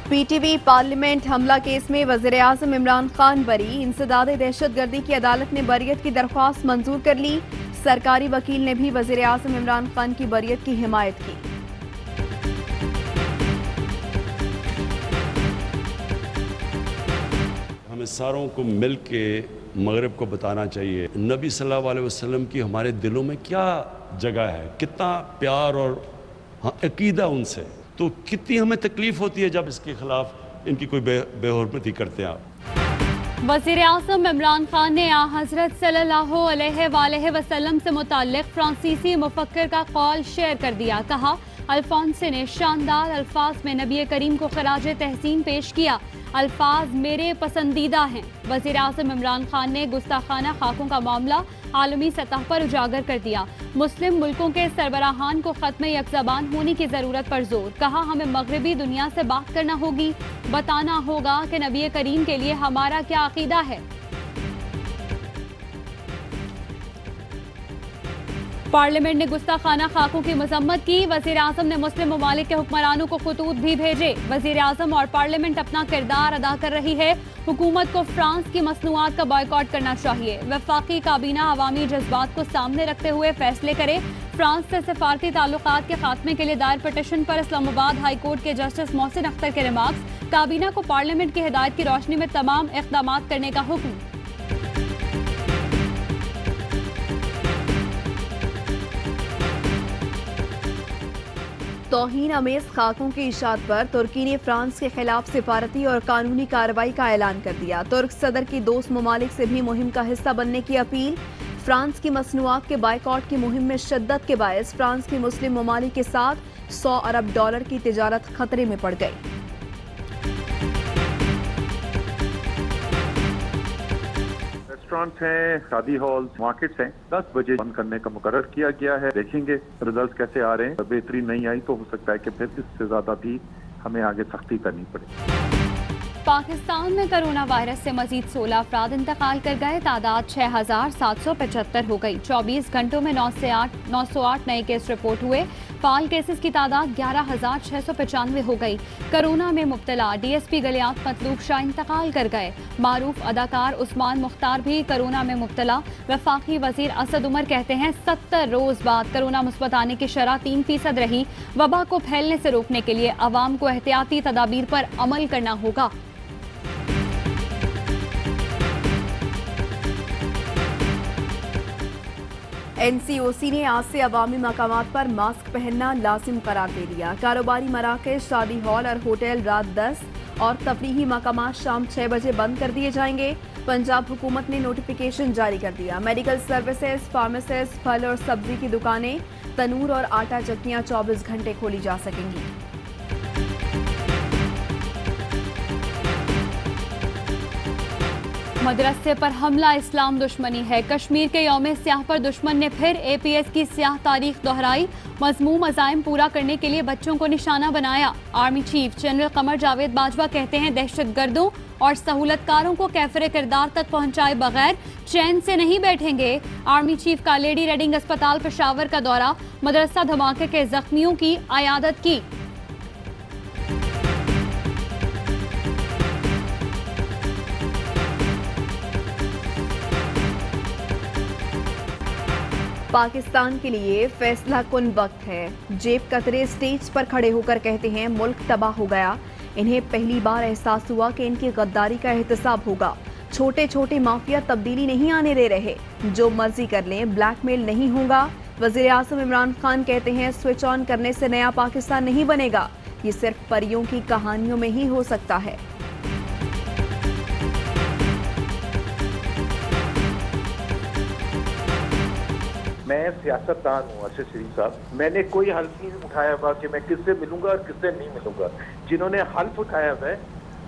P T V parliament حملہ case میں وزیراعظم عمران خان بری، انسداد دہشت گردی کی عدالت نے بریت کی درخواست منظور کر لی۔ سرکاری وکیل نے بھی وزیراعظم عمران خان کی بریت کی حمایت کی۔ ہمیں ساروں کو مل کے مغرب کو بتانا چاہیے نبی صلی اللہ علیہ وسلم کی ہمارے دلوں میں کیا جگہ ہے، کتنا پیار اور عقیدہ ان سے، تو کتنی ہمیں تکلیف ہوتی ہے جب اس کے خلاف ان کی کوئی بے حرمتی کرتے ہیں آپ۔ وزیر اعظم عمران خان نے حضرت صلی اللہ علیہ وآلہ وسلم سے متعلق فرانسیسی مفکر کا قول شیئر کر دیا۔ کہا، الفونسے نے شاندار الفاظ میں نبی کریم کو خراج تحسین پیش کیا۔ الفاظ میرے پسندیدہ ہیں۔ وزیر اعظم عمران خان نے گستاخانہ خاکوں کا معاملہ عالمی سطح پر اجاگر کر دیا۔ مسلم ملکوں کے سربراہان کو ختم یک زبان ہونے کی ضرورت پر زور۔ کہا، ہمیں مغربی دنیا سے بات کرنا ہوگی، بتانا ہوگا کہ نبی کریم کے لیے ہمارا کیا عقیدہ ہے۔ پارلیمنٹ نے گستاخانہ خاکوں کی مذمت کی۔ وزیر اعظم نے مسلم ممالک کے حکمرانوں کو خطوط بھی بھیجے۔ وزیر اعظم اور پارلیمنٹ اپنا کردار ادا کر رہی ہے۔ حکومت کو فرانس کی مصنوعات کا بائیکاٹ کرنا چاہیے۔ وفاقی کابینہ عوامی جذبات کو سامنے رکھتے ہوئے فیصلے کرے۔ فرانس سے سفارتی تعلقات کے خاتمے کے لیے دائر پٹیشن پر اسلام آباد ہائی کورٹ کے جسٹس محسن اختر کے ریمارکس۔ کابینہ کو پارلیمنٹ کی ہدایت کی روشنی میں تمام اقدامات کرنے کا حکم۔ توہین آمیز خاکوں کی اشاعت پر ترکی نے فرانس کے خلاف سفارتی اور قانونی کارروائی کا اعلان کر دیا۔ ترک صدر کی دوست ممالک سے بھی مہم کا حصہ بننے کی اپیل۔ فرانس کی مصنوعات کے بائیکاٹ کی مہم میں شدت کے باعث فرانس کی مسلم ممالک کے ساتھ $100 ارب کی تجارت خطرے میں پڑ گئی۔ ریسٹورانٹ ہیں، شادی ہال، مارکیٹس ہیں، 10 بجے بند کرنے کا مقرر کیا گیا ہے۔ دیکھیں گے ریزلٹس کیسے آ رہے ہیں۔ بہتری نہیں آئی تو ہو سکتا ہے کہ پھر اس سے زیادہ بھی ہمیں آگے سختی کرنی پڑے۔ پاکستان میں کرونا وائرس سے مزید 16 افراد انتقال کر گئے۔ تعداد 6775 ہو گئی۔ 24 گھنٹوں میں 908 نئے کیس رپورٹ ہوئے۔ فعال کیسز کی تعداد 11695 ہو گئی۔ کرونا میں مبتلا ڈی ایس پی گلیات مطلوب شاہ انتقال کر گئے۔ معروف اداکار عثمان مختار بھی کرونا میں مبتلا۔ وفاقی وزیر اسد عمر کہتے ہیں 70 روز بعد کرونا مثبت آنے کی شرح 3% رہی۔ وبا کو پھیلنے سے روکنے کے لیے عوام کو احتیاطی تدابیر پر عمل کرنا ہوگا۔ این سی او سی نے آج سے عوامی مقامات پر ماسک پہننا لازم قرار دے دیا۔ کاروباری مراکز، شادی ہال اور ہوٹل رات 10 اور تفریحی مقامات شام 6 بجے بند کر دیے جائیں گے۔ پنجاب حکومت نے نوٹیفیکیشن جاری کر دیا۔ میڈیکل سروسز، فارمیسز، پھل اور سبزی کی دکانیں، تنور اور آٹا چکیاں 24 گھنٹے کھولی جا سکیں گی۔ مدرسے پر حملہ اسلام دشمنی ہے۔ کشمیر کے یوم سیاہ پر دشمن نے پھر اے پی ایس کی سیاہ تاریخ دہرائی۔ مذموم عزائم پورا کرنے کے لیے بچوں کو نشانہ بنایا۔ Army chief general Qamar Javed Bajwa کہتے ہیں دہشت گردوں اور سہولت کاروں کو کیفر کردار تک پہنچائے بغیر چین سے نہیں بیٹھیں گے۔ آرمی چیف کا لیڈی ریڈنگ اسپتال پشاور کا دورہ، مدرسہ دھماکے کے زخمیوں کی عیادت کی۔ پاکستان کے لیے فیصلہ کن وقت ہے۔ جیب کترے سٹیج پر کھڑے ہو کر کہتے ہیں ملک تباہ ہو گیا۔ انہیں پہلی بار احساس ہوا کہ ان کی غداری کا احتساب ہوگا۔ چھوٹے چھوٹے مافیا تبدیلی نہیں آنے دے رہے۔ جو مرضی کر لیں، بلیک میل نہیں ہوگا۔ وزیر اعظم عمران خان کہتے ہیں سوئچ آن کرنے سے نیا پاکستان نہیں بنے گا، یہ صرف پریوں کی کہانیوں میں ہی ہو سکتا ہے۔ میں سیاستدان ہوں ارشد شریف صاحب، میں نے کوئی حلف نہیں اٹھایا ہوا کہ میں کس سے ملوں گا اور کس سے نہیں ملوں گا۔ جنہوں نے حلف اٹھایا ہوا ہے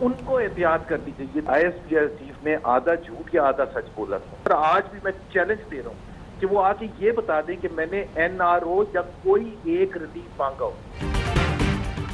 ان کو احتیاط کرنی چاہیے۔ آئی ایس پی چیف میں آدھا جھوٹ یا آدھا سچ بولا تھا، اور آج بھی میں چیلنج دے رہا ہوں کہ وہ آ کے یہ بتا دیں کہ میں نے این آر او یا کوئی ایک ریلیف مانگا ہو۔